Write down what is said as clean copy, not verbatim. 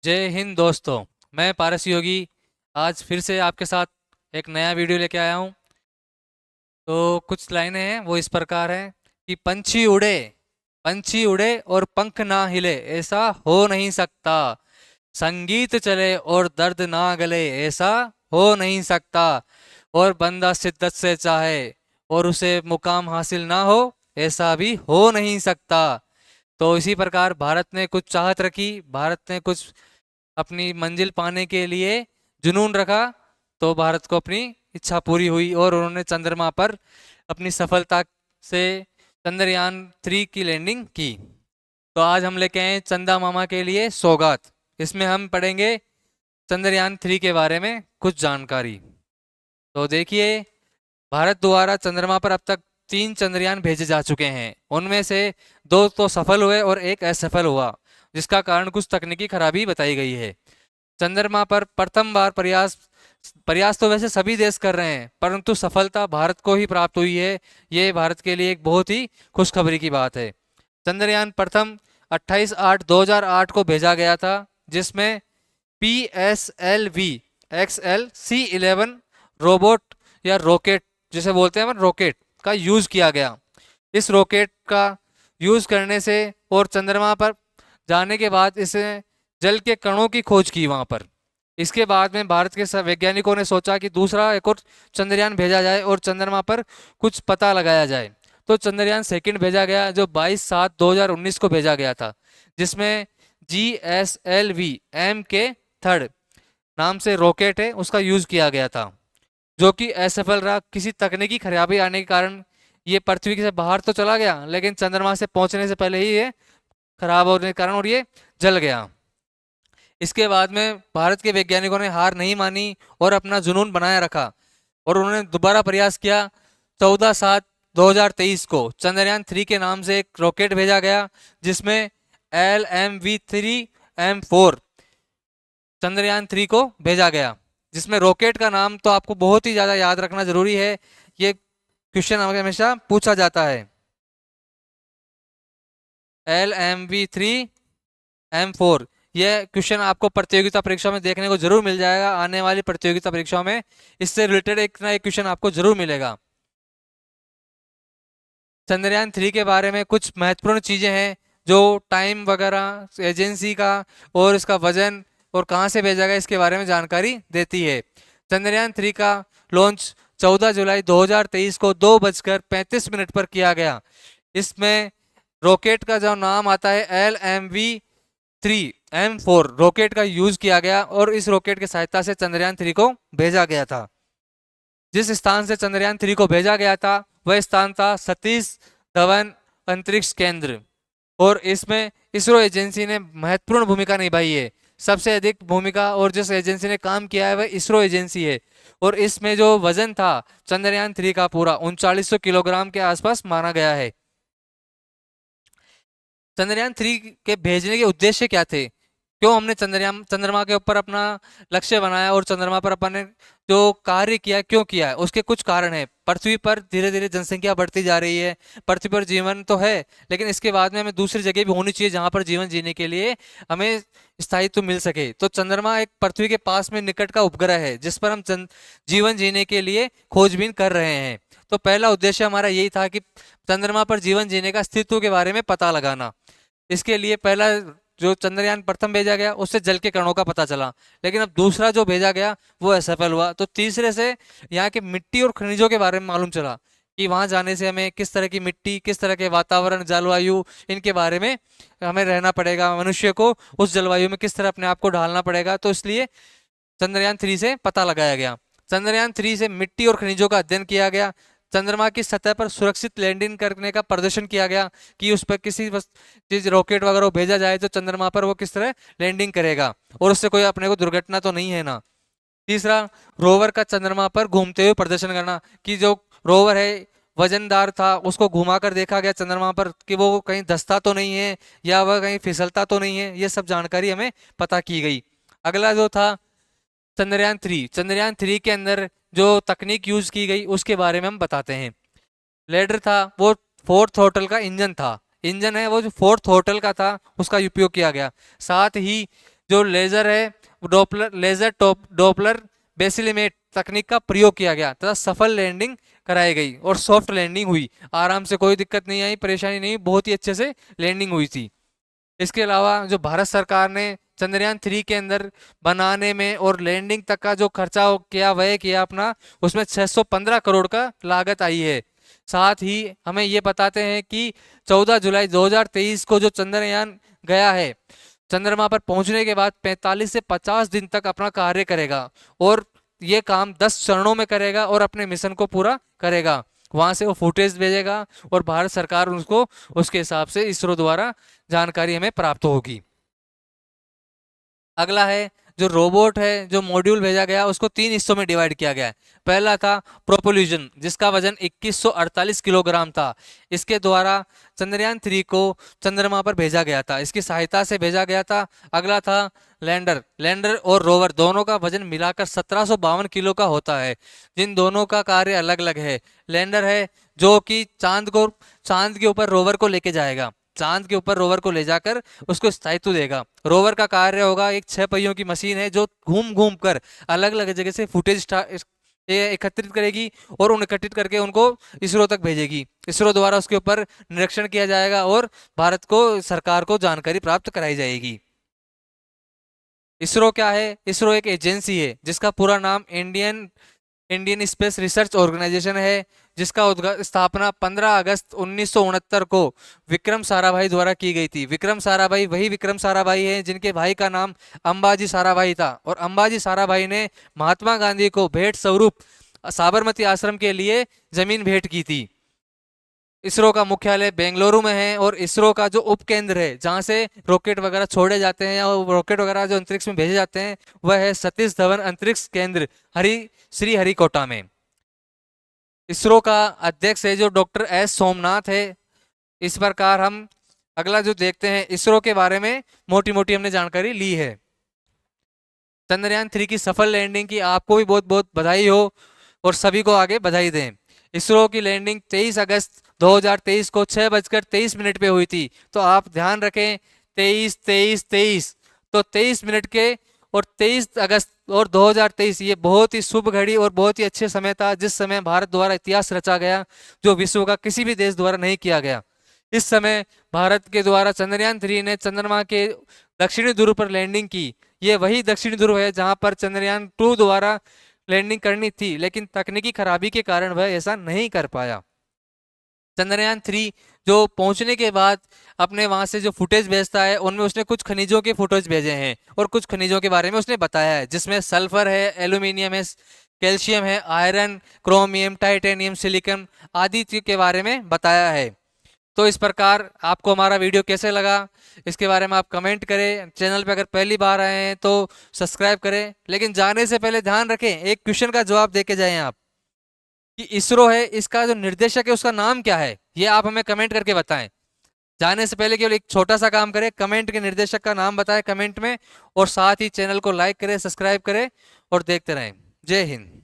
जय हिंद दोस्तों। मैं पारस योगी आज फिर से आपके साथ एक नया वीडियो लेके आया हूँ। तो कुछ लाइनें हैं वो इस प्रकार हैं कि पंछी उड़े और पंख ना हिले, ऐसा हो नहीं सकता। संगीत चले और दर्द ना गले, ऐसा हो नहीं सकता। और बंदा शिद्दत से चाहे और उसे मुकाम हासिल ना हो, ऐसा भी हो नहीं सकता। तो इसी प्रकार भारत ने कुछ चाहत रखी, भारत ने कुछ अपनी मंजिल पाने के लिए जुनून रखा, तो भारत को अपनी इच्छा पूरी हुई और उन्होंने चंद्रमा पर अपनी सफलता से चंद्रयान 3 की लैंडिंग की। तो आज हम लेके आए चंदा मामा के लिए सौगात। इसमें हम पढ़ेंगे चंद्रयान 3 के बारे में कुछ जानकारी। तो देखिए, भारत द्वारा चंद्रमा पर अब तक 3 चंद्रयान भेजे जा चुके हैं। उनमें से 2 तो सफल हुए और एक असफल हुआ, जिसका कारण कुछ तकनीकी खराबी बताई गई है। चंद्रमा पर प्रथम बार प्रयास प्रयास तो वैसे सभी देश कर रहे हैं, परंतु सफलता भारत को ही प्राप्त हुई है। ये भारत के लिए एक बहुत ही खुशखबरी की बात है। चंद्रयान प्रथम 28/8/2008 को भेजा गया था, जिसमें PSLV XL-C11 रोबोट या रॉकेट, जिसे बोलते हैं रॉकेट, का यूज किया गया। इस रॉकेट का यूज करने से और चंद्रमा पर जाने के बाद इसे जल के कणों की खोज की वहां पर। इसके बाद में भारत के वैज्ञानिकों ने सोचा कि दूसरा एक और चंद्रयान भेजा जाए और चंद्रमा पर कुछ पता लगाया जाए। तो चंद्रयान 2 भेजा गया, जो 22/7/2019 को भेजा गया था, जिसमें GSLV-M-K3 नाम से रॉकेट है, उसका यूज किया गया था, जो कि असफल रहा। किसी तकनीकी खराबी आने के कारण ये पृथ्वी से बाहर तो चला गया, लेकिन चंद्रमा से पहुंचने से पहले ही ये खराब होने के कारण और ये जल गया। इसके बाद में भारत के वैज्ञानिकों ने हार नहीं मानी और अपना जुनून बनाए रखा, और उन्होंने दोबारा प्रयास किया। 14/7/2023 को चंद्रयान 3 के नाम से एक रॉकेट भेजा गया, जिसमें LMV-3M4 चंद्रयान 3 को भेजा गया। जिसमें रॉकेट का नाम तो आपको बहुत ही ज़्यादा याद रखना जरूरी है, ये क्वेश्चन हमेशा पूछा जाता है। LMV-3M4, यह क्वेश्चन आपको प्रतियोगिता परीक्षा में देखने को जरूर मिल जाएगा। आने वाली प्रतियोगिता परीक्षा में इससे रिलेटेड एक ना एक क्वेश्चन आपको जरूर मिलेगा। चंद्रयान 3 के बारे में कुछ महत्वपूर्ण चीजें हैं, जो टाइम वगैरह, एजेंसी का और इसका वजन और कहाँ से भेजा गया, इसके बारे में जानकारी देती है। चंद्रयान 3 का लॉन्च 14 जुलाई 2023 को 2:35 पर किया गया। इसमें रॉकेट का जो नाम आता है LMV-3M4 रॉकेट का यूज किया गया, और इस रॉकेट की सहायता से चंद्रयान 3 को भेजा गया था। जिस स्थान से चंद्रयान 3 को भेजा गया था, वह स्थान था सतीश धवन अंतरिक्ष केंद्र, और इसमें इसरो एजेंसी ने महत्वपूर्ण भूमिका निभाई है। सबसे अधिक भूमिका और जिस एजेंसी ने काम किया है वह इसरो एजेंसी है। और इसमें जो वजन था चंद्रयान 3 का पूरा 3900 किलोग्राम के आसपास माना गया है। चंद्रयान 3 के भेजने के उद्देश्य क्या थे, क्यों हमने चंद्रमा के ऊपर अपना लक्ष्य बनाया और चंद्रमा पर अपन ने जो कार्य किया, क्यों किया है, उसके कुछ कारण है। पृथ्वी पर धीरे धीरे जनसंख्या बढ़ती जा रही है। पृथ्वी पर जीवन तो है, लेकिन इसके बाद में हमें दूसरी जगह भी होनी चाहिए जहां पर जीवन जीने के लिए हमें स्थायित्व मिल सके। तो चंद्रमा एक पृथ्वी के पास में निकट का उपग्रह है, जिस पर हम जीवन जीने के लिए खोजबीन कर रहे हैं। तो पहला उद्देश्य हमारा यही था कि चंद्रमा पर जीवन जीने का अस्तित्व के बारे में पता लगाना। इसके लिए पहला जो चंद्रयान प्रथम भेजा गया, उससे जल के कणों का पता चला, लेकिन अब दूसरा जो भेजा गया वो असफल हुआ। तो तीसरे से यहाँ की मिट्टी और खनिजों के बारे में मालूम चला कि वहां जाने से हमें किस तरह की मिट्टी, किस तरह के वातावरण, जलवायु, इनके बारे में हमें रहना पड़ेगा। मनुष्य को उस जलवायु में किस तरह अपने आप को ढालना पड़ेगा, तो इसलिए चंद्रयान 3 से पता लगाया गया। चंद्रयान 3 से मिट्टी और खनिजों का अध्ययन किया गया। चंद्रमा की सतह पर सुरक्षित लैंडिंग करने का प्रदर्शन किया गया कि उस पर किसी चीज रॉकेट वगैरह भेजा जाए तो चंद्रमा पर वो किस तरह लैंडिंग करेगा और उससे कोई अपने को दुर्घटना तो नहीं है ना। तीसरा, रोवर का चंद्रमा पर घूमते हुए प्रदर्शन करना, कि जो रोवर है वजनदार था, उसको घुमा कर देखा गया चंद्रमा पर कि वो कहीं धंसता तो नहीं है या वह कहीं फिसलता तो नहीं है। ये सब जानकारी हमें पता की गई। अगला जो था चंद्रयान 3 के अंदर जो तकनीक यूज की गई उसके बारे में हम बताते हैं। लेडर था, वो फोर्थ होटल का इंजन था। इंजन है वो जो फोर्थ होटल का था, उसका उपयोग किया गया। साथ ही जो लेजर है, डॉपलर लेजर डॉपलर बेसिलिमेट तकनीक का प्रयोग किया गया तथा सफल लैंडिंग कराई गई और सॉफ्ट लैंडिंग हुई। आराम से, कोई दिक्कत नहीं आई, परेशानी नहीं, बहुत ही अच्छे से लैंडिंग हुई थी। इसके अलावा जो भारत सरकार ने चंद्रयान 3 के अंदर बनाने में और लैंडिंग तक का जो खर्चा किया, व्यय किया अपना, उसमें 615 करोड़ का लागत आई है। साथ ही हमें ये बताते हैं कि 14 जुलाई 2023 को जो चंद्रयान गया है, चंद्रमा पर पहुंचने के बाद 45 से 50 दिन तक अपना कार्य करेगा और ये काम 10 चरणों में करेगा और अपने मिशन को पूरा करेगा। वहां से वो फुटेज भेजेगा और भारत सरकार उसको उसके हिसाब से इसरो द्वारा जानकारी हमें प्राप्त होगी। अगला है जो रोबोट है, जो मॉड्यूल भेजा गया उसको 3 हिस्सों में डिवाइड किया गया है। पहला था प्रोपल्यूजन, जिसका वजन 2148 किलोग्राम था। इसके द्वारा चंद्रयान 3 को चंद्रमा पर भेजा गया था, इसकी सहायता से भेजा गया था। अगला था लैंडर। लैंडर और रोवर दोनों का वजन मिलाकर 1752 किलो का होता है, जिन दोनों का कार्य अलग अलग है। लैंडर है जो कि चांद के ऊपर रोवर को लेके जाएगा, चांद के ऊपर रोवर को ले जाकर उसको स्थायित्व देगा। रोवर का कार्य होगा, एक 6 पहियों की मशीन है जो घूम घूम कर अलग अलग जगह से फुटेज एकत्रित करेगी और उन एकत्रित करके उनको इसरो तक भेजेगी। इसरो द्वारा उसके ऊपर निरीक्षण किया जाएगा और भारत को, सरकार को जानकारी प्राप्त कराई जाएगी। इसरो क्या है? इसरो एक एजेंसी है जिसका पूरा नाम Indian Indian Space Research Organisation है, जिसका स्थापना 15 अगस्त 1969 को विक्रम साराभाई द्वारा की गई थी। विक्रम साराभाई वही विक्रम साराभाई हैं जिनके भाई का नाम अंबाजी साराभाई था, और अंबाजी साराभाई ने महात्मा गांधी को भेंट स्वरूप साबरमती आश्रम के लिए जमीन भेंट की थी। इसरो का मुख्यालय बेंगलुरु में है और इसरो का जो उपकेंद्र है जहां से रॉकेट वगैरह छोड़े जाते हैं या रॉकेट वगैरह जो अंतरिक्ष में भेजे जाते हैं, वह है सतीश धवन अंतरिक्ष केंद्र श्री हरिकोटा में। इसरो का अध्यक्ष है जो डॉक्टर एस सोमनाथ है। इस प्रकार हम अगला जो देखते हैं, इसरो के बारे में मोटी मोटी हमने जानकारी ली है। चंद्रयान 3 की सफल लैंडिंग की आपको भी बहुत बहुत बधाई हो और सभी को आगे बधाई दें। इसरो की लैंडिंग 23 अगस्त 2023 को 6:23 पे हुई थी। तो आप ध्यान रखें, 23 तो 23 मिनट के और 23 अगस्त और 2023, ये बहुत ही शुभ घड़ी और बहुत ही अच्छे समय था जिस समय भारत द्वारा इतिहास रचा गया जो विश्व का किसी भी देश द्वारा नहीं किया गया। इस समय भारत के द्वारा चंद्रयान 3 ने चंद्रमा के दक्षिणी ध्रुव पर लैंडिंग की। ये वही दक्षिणी ध्रुव है जहां पर चंद्रयान 2 द्वारा लैंडिंग करनी थी, लेकिन तकनीकी खराबी के कारण वह ऐसा नहीं कर पाया। चंद्रयान 3 जो पहुंचने के बाद अपने वहां से जो फुटेज भेजता है उनमें उसने कुछ खनिजों के फुटेज भेजे हैं और कुछ खनिजों के बारे में उसने बताया है, जिसमें सल्फर है, एल्यूमिनियम है, कैल्शियम है, आयरन, क्रोमियम, टाइटेनियम, सिलिकॉन आदि के बारे में बताया है। तो इस प्रकार आपको हमारा वीडियो कैसे लगा इसके बारे में आप कमेंट करें। चैनल पे अगर पहली बार आए हैं तो सब्सक्राइब करें, लेकिन जाने से पहले ध्यान रखें, एक क्वेश्चन का जवाब देके जाएं आप कि इसरो है, इसका जो निर्देशक है उसका नाम क्या है, ये आप हमें कमेंट करके बताएं। जाने से पहले केवल एक छोटा सा काम करें, कमेंट के निर्देशक का नाम बताएं कमेंट में, और साथ ही चैनल को लाइक करें, सब्सक्राइब करें और देखते रहें। जय हिंद।